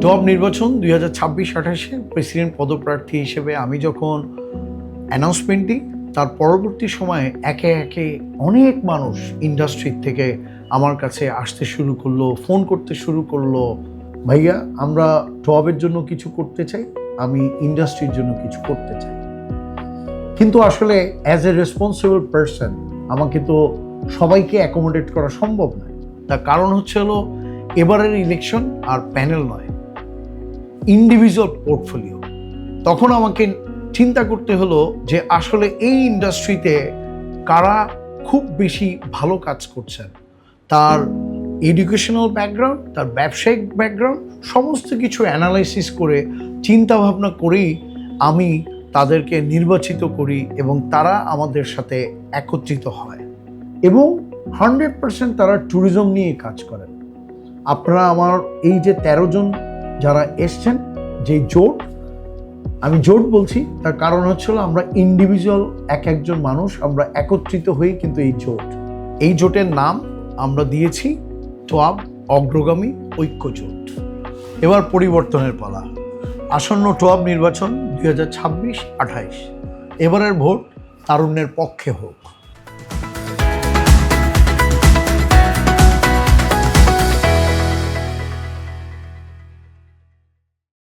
Top নির্বাচন 2026-28-এ president পদপ্রার্থী হিসেবে আমি যখন অ্যানাউন্সমেন্ট দিই, তার পরবর্তী সময়ে একে একে অনেক মানুষ ইন্ডাস্ট্রি থেকে আমার কাছে আসতে শুরু করলো, ফোন করতে শুরু করলো, ভাইয়া আমরা টপের জন্য কিছু করতে চাই, আমি ইন্ডাস্ট্রির জন্য কিছু করতে চাই। কিন্তু আসলে অ্যাজ এ রেসপন্সিবল পারসন আমাকে তো সবাইকে অ্যাকোমোডেট করা সম্ভব নয়। তার কারণ হলো এবারের ইলেকশন আর প্যানেল নয়, ইন্ডিভিজুয়াল পোর্টফোলিও। তখন আমাকে চিন্তা করতে হলো যে আসলে এই ইন্ডাস্ট্রিতে কারা খুব বেশি ভালো কাজ করছেন, তার এডুকেশনাল ব্যাকগ্রাউন্ড, তার ব্যবসায়িক ব্যাকগ্রাউন্ড, সমস্ত কিছু অ্যানালাইসিস করে চিন্তা ভাবনা করেই আমি তাদেরকে নির্বাচিত করি এবং তারা আমাদের সাথে একত্রিত হয় এবং 100% তারা ট্যুরিজম নিয়ে কাজ করেন। আপনারা আমার এই যে 13 জন যারা এসছেন, যে জোট, আমি জোট বলছি তার কারণ হচ্ছিল আমরা ইন্ডিভিজুয়াল এক একজন মানুষ আমরা একত্রিত হই, কিন্তু এই জোটের নাম আমরা দিয়েছি টপ অগ্রগামী ঐক্য জোট। এবার পরিবর্তনের পালা। আসন্ন টপ নির্বাচন 2026-28, এবারের ভোট তারুণ্যের পক্ষে হোক।